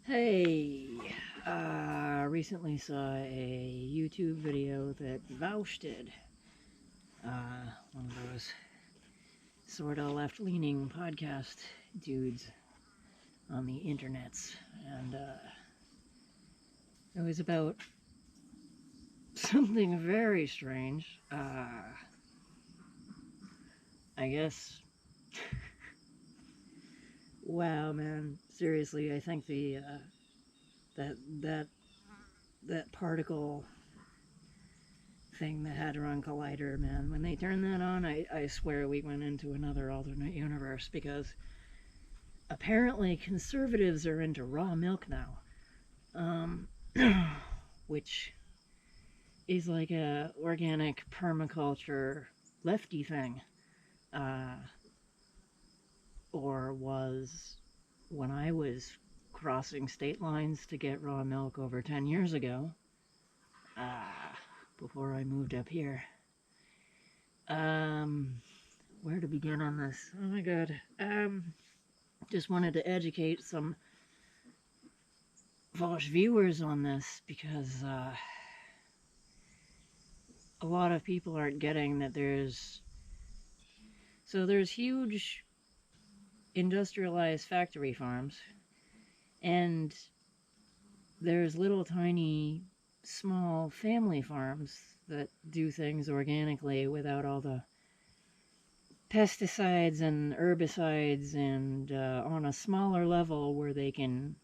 Hey, recently saw a YouTube video that Vaush did. One of those sort of left-leaning podcast dudes on the internets. And, it was about something very strange. I guess, wow, man, seriously, I think that, that, that particle thing, the Hadron Collider, man. When they turned that on, I swear we went into another alternate universe, because apparently conservatives are into raw milk now, um, which is like a organic permaculture lefty thing, uh, or was when I was crossing state lines to get raw milk over 10 years ago, before I moved up here. Where to begin on this? Oh my god. Just wanted to educate some Vaush viewers on this, because a lot of people aren't getting that there's huge industrialized factory farms, and there's little tiny small family farms that do things organically without all the pesticides and herbicides, and on a smaller level where they can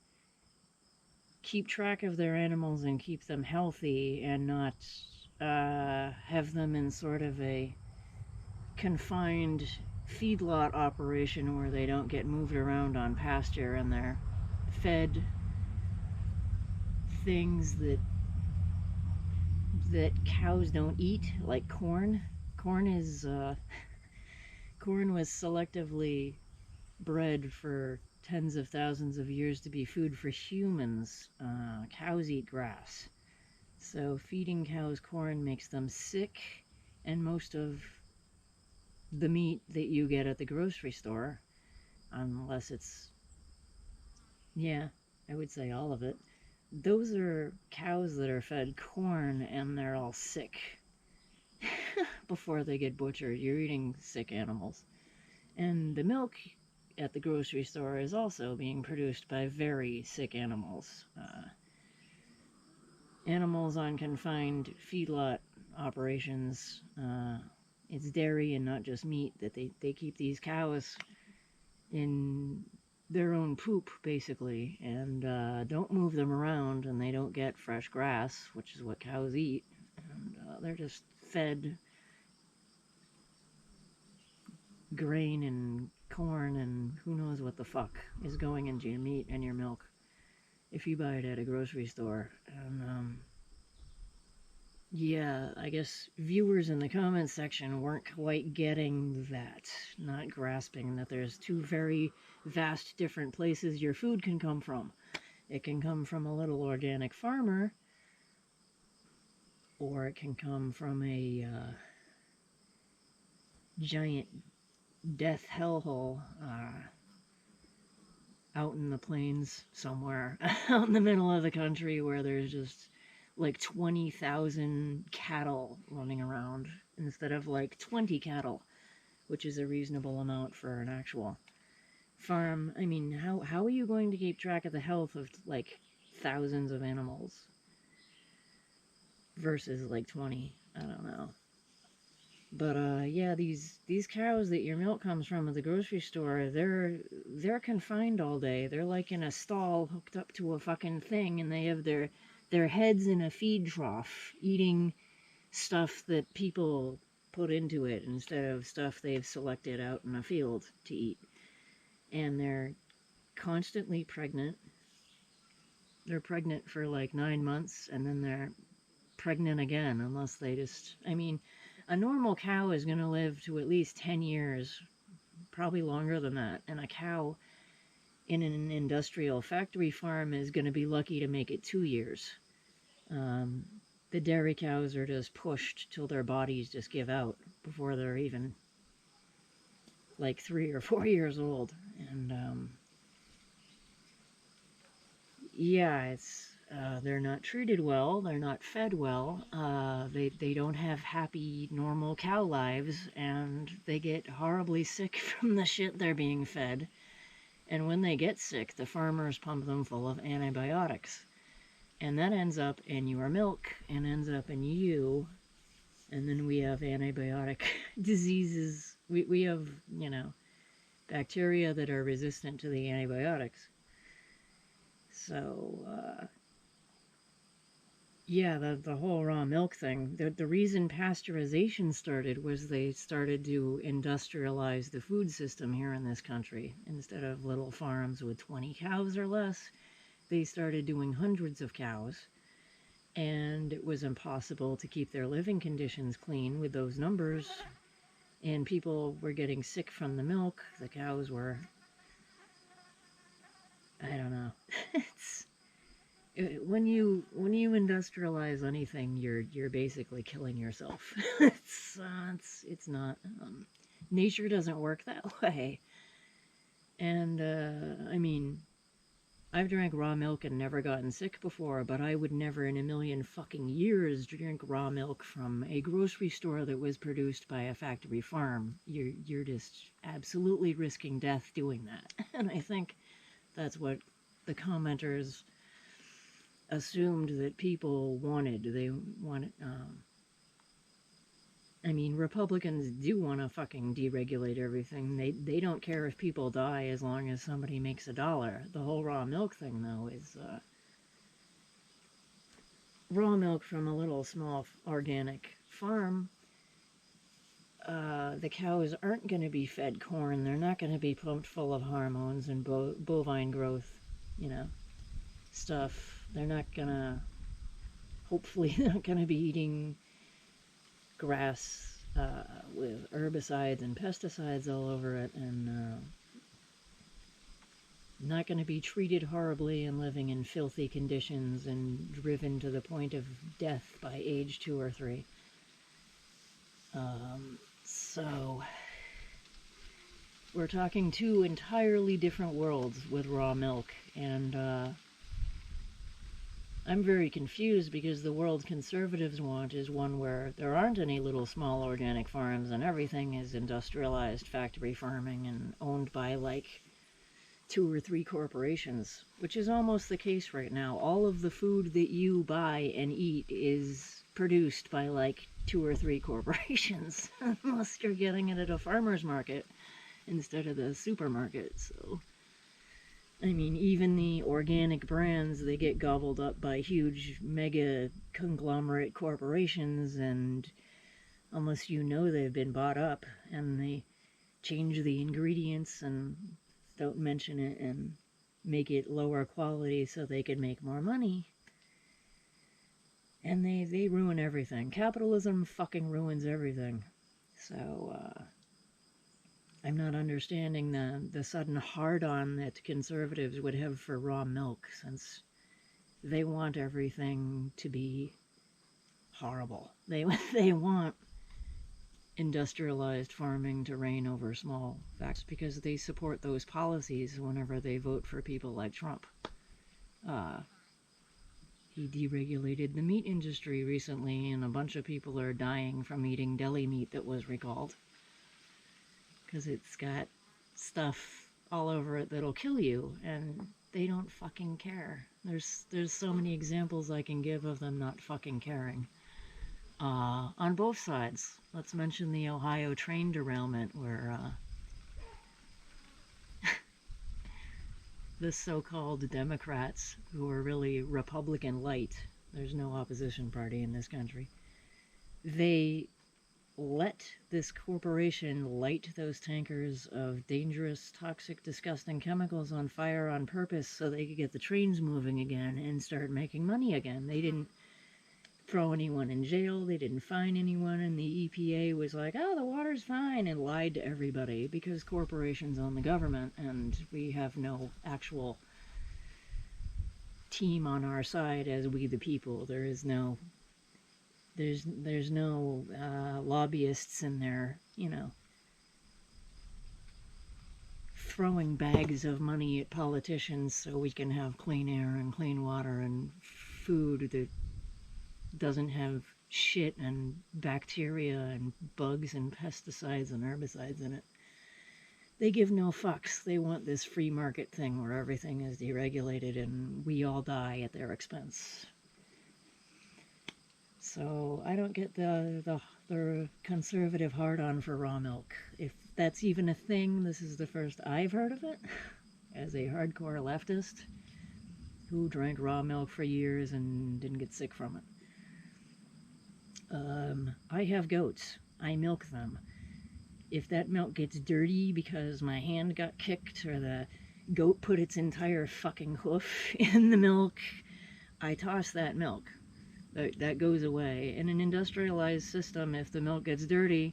keep track of their animals and keep them healthy, and not have them in sort of a confined feedlot operation where they don't get moved around on pasture, and they're fed things that cows don't eat, like corn. Corn is corn was selectively bred for tens of thousands of years to be food for humans. Cows eat grass, so feeding cows corn makes them sick, and most of the meat that you get at the grocery store, unless it's, yeah, I would say all of it, those are cows that are fed corn and they're all sick before they get butchered. You're eating sick animals. And the milk at the grocery store is also being produced by very sick animals. Animals on confined feedlot operations. It's dairy and not just meat that they keep these cows in their own poop, basically, and don't move them around, and they don't get fresh grass, which is what cows eat, and they're just fed grain and corn and who knows what the fuck is going into your meat and your milk if you buy it at a grocery store. And yeah, I guess viewers in the comments section weren't quite getting that, not grasping that there's two very vast different places your food can come from. It can come from a little organic farmer, or it can come from a giant death hellhole out in the plains somewhere, out in the middle of the country, where there's just like 20,000 cattle running around instead of like 20 cattle, which is a reasonable amount for an actual farm. I mean, how are you going to keep track of the health of like thousands of animals versus like 20? I don't know. But yeah, these cows that your milk comes from at the grocery store, they're confined all day. They're like in a stall hooked up to a fucking thing, and they have their heads in a feed trough, eating stuff that people put into it instead of stuff they've selected out in a field to eat. And they're constantly pregnant. They're pregnant for like 9 months, and then they're pregnant again, unless they just, I mean, a normal cow is going to live to at least 10 years, probably longer than that. And a cow in an industrial factory farm is going to be lucky to make it 2 years. The dairy cows are just pushed till their bodies just give out before they're even like 3 or 4 years old. And yeah, it's they're not treated well, they're not fed well, they don't have happy, normal cow lives, and they get horribly sick from the shit they're being fed. And when they get sick, the farmers pump them full of antibiotics. And that ends up in your milk and ends up in you. And then we have antibiotic diseases. We have, bacteria that are resistant to the antibiotics. So, yeah, the whole raw milk thing. The reason pasteurization started was they started to industrialize the food system here in this country. Instead of little farms with 20 cows or less, they started doing hundreds of cows. And it was impossible to keep their living conditions clean with those numbers. And people were getting sick from the milk. The cows were, I don't know. It's when you industrialize anything, you're basically killing yourself. It's not. Nature doesn't work that way. And I mean, I've drank raw milk and never gotten sick before, but I would never in a million fucking years drink raw milk from a grocery store that was produced by a factory farm. You're just absolutely risking death doing that. And I think that's what the commenters assumed that people wanted. They wanted, I mean, Republicans do want to fucking deregulate everything. They don't care if people die as long as somebody makes $1. The whole raw milk thing, though, is raw milk from a little small organic farm. The cows aren't going to be fed corn. They're not going to be pumped full of hormones and bovine growth, stuff. They're not gonna, hopefully, not gonna be eating grass with herbicides and pesticides all over it, and not gonna be treated horribly and living in filthy conditions and driven to the point of death by age 2 or 3. So we're talking two entirely different worlds with raw milk, and I'm very confused because the world conservatives want is one where there aren't any little small organic farms and everything is industrialized factory farming and owned by like 2 or 3 corporations, which is almost the case right now. All of the food that you buy and eat is produced by like 2 or 3 corporations, unless you're getting it at a farmer's market instead of the supermarket. So I mean, even the organic brands, they get gobbled up by huge mega conglomerate corporations, and unless you know they've been bought up, and they change the ingredients and don't mention it and make it lower quality so they can make more money. And they ruin everything. Capitalism fucking ruins everything. So, I'm not understanding the sudden hard-on that conservatives would have for raw milk, since they want everything to be horrible. They want industrialized farming to reign over small facts because they support those policies whenever they vote for people like Trump. He deregulated the meat industry recently, and a bunch of people are dying from eating deli meat that was recalled, because it's got stuff all over it that'll kill you, and they don't fucking care. There's so many examples I can give of them not fucking caring. On both sides. Let's mention the Ohio train derailment where the so-called Democrats, who are really Republican light, there's no opposition party in this country, they let this corporation light those tankers of dangerous, toxic, disgusting chemicals on fire on purpose so they could get the trains moving again and start making money again. They didn't throw anyone in jail, they didn't fine anyone, and the EPA was like, oh, the water's fine, and lied to everybody because corporations own the government and we have no actual team on our side as we the people. There's no lobbyists in there, throwing bags of money at politicians so we can have clean air and clean water and food that doesn't have shit and bacteria and bugs and pesticides and herbicides in it. They give no fucks. They want this free market thing where everything is deregulated and we all die at their expense. So I don't get the conservative hard-on for raw milk. If that's even a thing, this is the first I've heard of it as a hardcore leftist who drank raw milk for years and didn't get sick from it. I have goats. I milk them. If that milk gets dirty because my hand got kicked or the goat put its entire fucking hoof in the milk, I toss that milk. That goes away. In an industrialized system, if the milk gets dirty,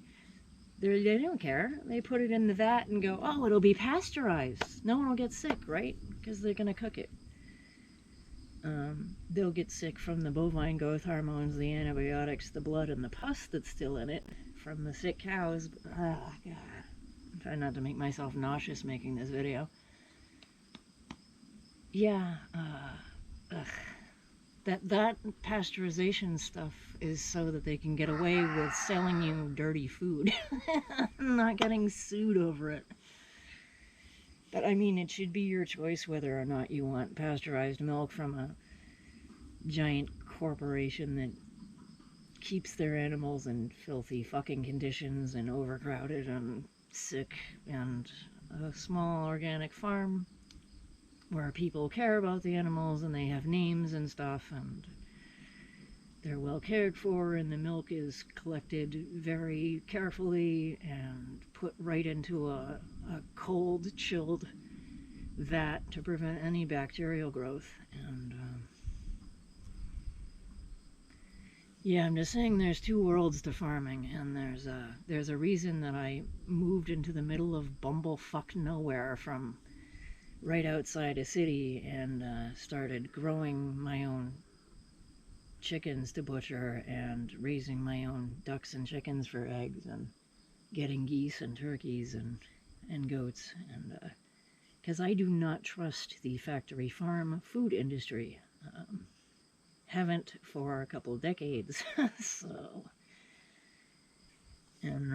they don't care. They put it in the vat and go, oh, it'll be pasteurized. No one will get sick, right? Because they're going to cook it. They'll get sick from the bovine growth hormones, the antibiotics, the blood, and the pus that's still in it from the sick cows. God. I'm trying not to make myself nauseous making this video. Yeah, That pasteurization stuff is so that they can get away with selling you dirty food. Not getting sued over it. But I mean, it should be your choice whether or not you want pasteurized milk from a giant corporation that keeps their animals in filthy fucking conditions and overcrowded and sick, and a small organic farm where people care about the animals and they have names and stuff and they're well cared for, and the milk is collected very carefully and put right into a cold, chilled vat to prevent any bacterial growth. And yeah, I'm just saying there's two worlds to farming, and there's a reason that I moved into the middle of bumblefuck nowhere from right outside a city and started growing my own chickens to butcher and raising my own ducks and chickens for eggs and getting geese and turkeys and goats, and because I do not trust the factory farm food industry. Haven't for a couple decades. So, and